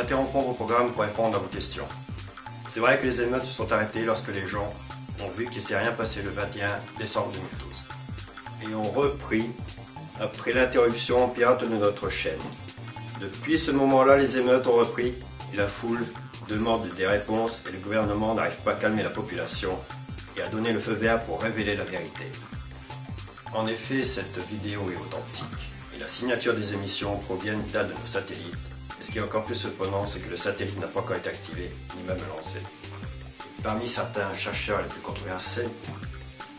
interrompons vos programmes pour répondre à vos questions. C'est vrai que les émeutes se sont arrêtées lorsque les gens ont vu qu'il ne s'est rien passé le 21 décembre 2012. Et ont repris après l'interruption pirate de notre chaîne. Depuis ce moment-là, les émeutes ont repris et la foule demande des réponses et le gouvernement n'arrive pas à calmer la population et à donner le feu vert pour révéler la vérité. En effet, cette vidéo est authentique et la signature des émissions proviennent de nos satellites. Et ce qui est encore plus surprenant, c'est que le satellite n'a pas encore été activé, ni même lancé. Parmi certains chercheurs les plus controversés,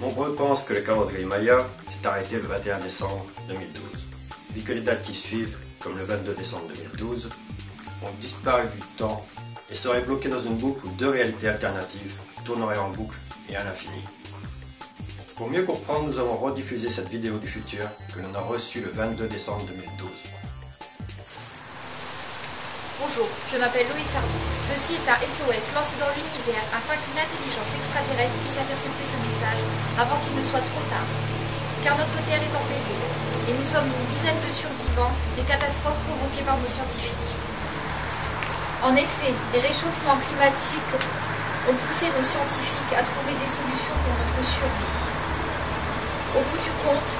nombreux pensent que le calendrier Maya s'est arrêté le 21 décembre 2012, vu que les dates qui suivent, comme le 22 décembre 2012, ont disparu du temps et seraient bloquées dans une boucle où deux réalités alternatives tourneraient en boucle et à l'infini. Pour mieux comprendre, nous avons rediffusé cette vidéo du futur que l'on a reçue le 22 décembre 2012. Bonjour, je m'appelle Loïs Hardy. Ceci est un SOS lancé dans l'univers afin qu'une intelligence extraterrestre puisse intercepter ce message avant qu'il ne soit trop tard. Car notre Terre est en péril et nous sommes une dizaine de survivants des catastrophes provoquées par nos scientifiques. En effet, les réchauffements climatiques ont poussé nos scientifiques à trouver des solutions pour notre survie. Au bout du compte,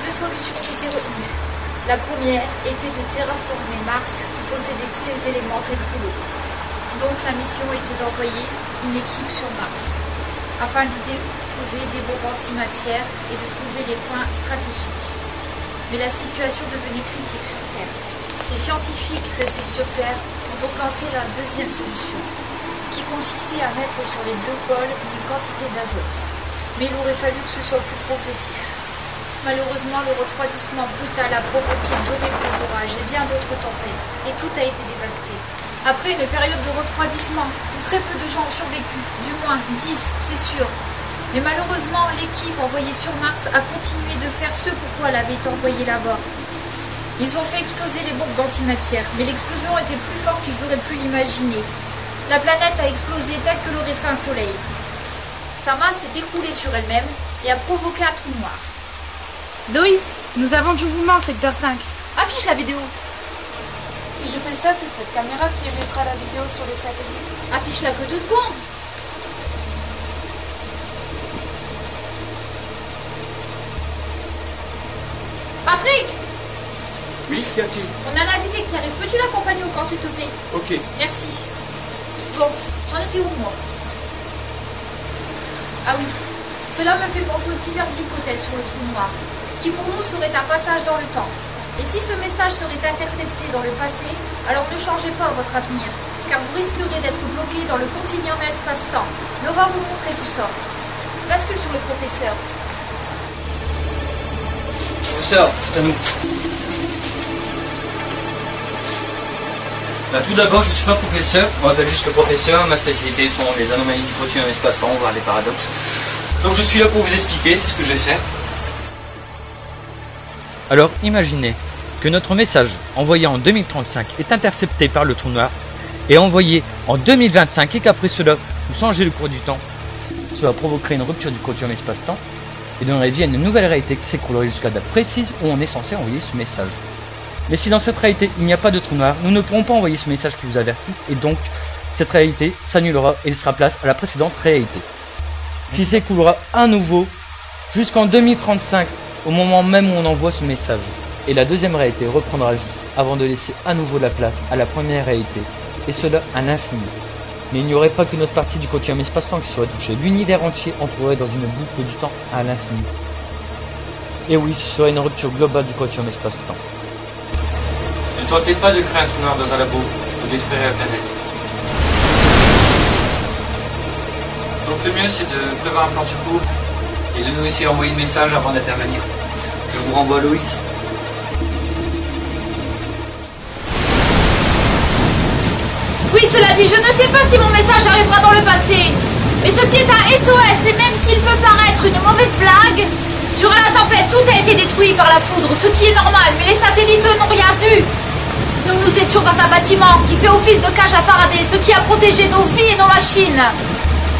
deux solutions ont été retenues. La première était de terraformer Mars qui possédait tous les éléments tels que l'eau. Donc la mission était d'envoyer une équipe sur Mars afin d'y déposer des bombes antimatière et de trouver les points stratégiques. Mais la situation devenait critique sur Terre. Les scientifiques restés sur Terre ont donc lancé la deuxième solution, qui consistait à mettre sur les deux pôles une quantité d'azote. Mais il aurait fallu que ce soit plus progressif. Malheureusement, le refroidissement brutal a provoqué d'horribles orages et bien d'autres tempêtes, et tout a été dévasté. Après une période de refroidissement, où très peu de gens ont survécu, du moins 10, c'est sûr. Mais malheureusement, l'équipe envoyée sur Mars a continué de faire ce pourquoi elle avait été envoyée là-bas. Ils ont fait exploser les bombes d'antimatière, mais l'explosion était plus forte qu'ils auraient pu l'imaginer. La planète a explosé telle que l'aurait fait un soleil. Sa masse s'est écroulée sur elle-même et a provoqué un trou noir. Loïs, nous avons du mouvement, secteur 5. Affiche la vidéo. Si je fais ça, c'est cette caméra qui émettra la vidéo sur le satellite. Affiche-la que 2 secondes. Patrick! Oui, qu'y a-t-il? On a un invité qui arrive. Peux-tu l'accompagner au camp, s'il te plaît? Ok. Merci. Bon, j'en étais où, moi? Ah oui, cela me fait penser aux diverses hypothèses sur le trou noir, qui pour nous serait un passage dans le temps. Et si ce message serait intercepté dans le passé, alors ne changez pas votre avenir, car vous risquerez d'être bloqué dans le continuum espace-temps. Laura va vous montrer tout ça. Bascule sur le professeur. Professeur, c'est à nous. Bah, tout d'abord, je ne suis pas professeur, on m'appelle juste le professeur. Ma spécialité sont les anomalies du continuum espace-temps, voire les paradoxes. Donc je suis là pour vous expliquer, c'est ce que je vais faire. Alors imaginez que notre message envoyé en 2035 est intercepté par le trou noir et envoyé en 2025 et qu'après cela, vous changez le cours du temps. Cela provoquerait une rupture du continuum espace-temps et donnerait vie à une nouvelle réalité qui s'écroulerait jusqu'à la date précise où on est censé envoyer ce message. Mais si dans cette réalité il n'y a pas de trou noir, nous ne pourrons pas envoyer ce message qui vous avertit et donc cette réalité s'annulera et laissera place à la précédente réalité, qui s'écoulera à nouveau jusqu'en 2035 au moment même où on envoie ce message. Et la deuxième réalité reprendra vie avant de laisser à nouveau la place à la première réalité, et cela à l'infini. Mais il n'y aurait pas que notre partie du continuum espace-temps qui serait touchée, l'univers entier entrerait dans une boucle du temps à l'infini. Et oui, ce serait une rupture globale du continuum espace-temps. Ne tentez pas de créer un trou noir dans un labo, vous détruirez la planète. Donc le mieux c'est de prévoir un plan de secours et de nous essayer d'envoyer le message avant d'intervenir. Je vous renvoie à Loïs. Oui, cela dit, je ne sais pas si mon message arrivera dans le passé. Mais ceci est un SOS et même s'il peut paraître une mauvaise blague, durant la tempête, tout a été détruit par la foudre, ce qui est normal, mais les satellites n'ont rien su. Nous étions dans un bâtiment qui fait office de cage à Faraday, ce qui a protégé nos vies et nos machines.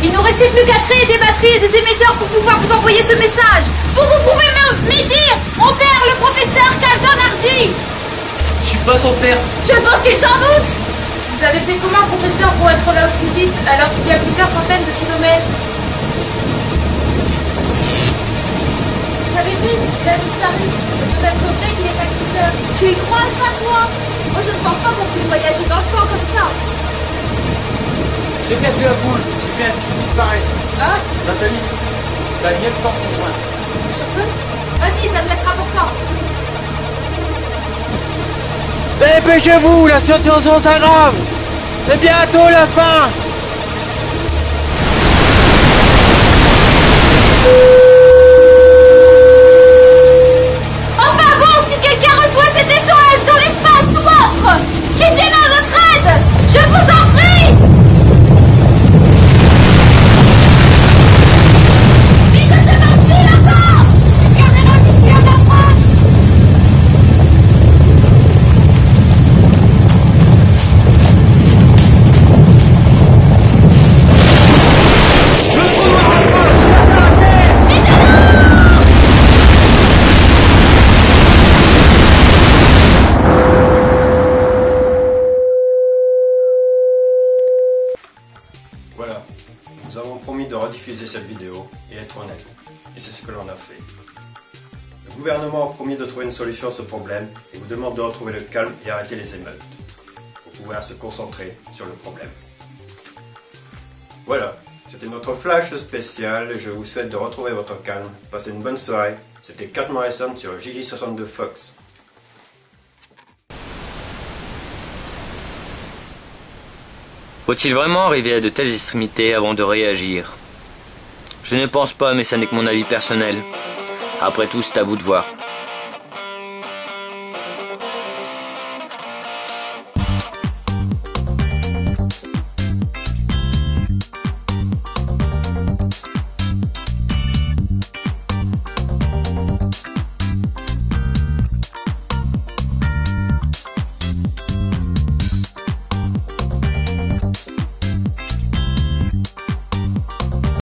Il ne restait plus qu'à créer des batteries et des émetteurs pour pouvoir vous envoyer ce message. Vous pouvez me dire, mon père, le professeur Carlton Hardy. Je suis pas son père. Je pense qu'il s'en doute. Vous avez fait comment, professeur, pour être là aussi vite alors qu'il y a plusieurs centaines de kilomètres? Vous avez vu, il a disparu. C'est peut-être vrai qu'il est agresseur. Tu y crois à ça, toi? Moi, je ne pense pas qu'on puisse voyager dans le temps comme ça. J'ai bien vu la boule, j'ai bien vu disparaître. Ah, Nathalie, t'as bien le temps pour moi. je peux? Vas-y, ça doit être important. Dépêchez-vous, la situation s'aggrave. C'est bientôt la fin. Enfin bon, si quelqu'un reçoit cet SOS dans l'espace ou autre, qu'il vienne à notre aide. Je vous en prie. Mais que se passe-t-il encore? Une caméra d'ici en approche. Voilà, nous avons promis de rediffuser cette vidéo et être honnête. Et c'est ce que l'on a fait. Le gouvernement a promis de trouver une solution à ce problème et vous demande de retrouver le calme et arrêter les émeutes pour pouvoir se concentrer sur le problème. Voilà, c'était notre flash spécial. Je vous souhaite de retrouver votre calme. Passez une bonne soirée. C'était Cat Morrison sur JJ62 Fox. Faut-il vraiment arriver à de telles extrémités avant de réagir? Je ne pense pas, mais ça n'est que mon avis personnel. Après tout, c'est à vous de voir.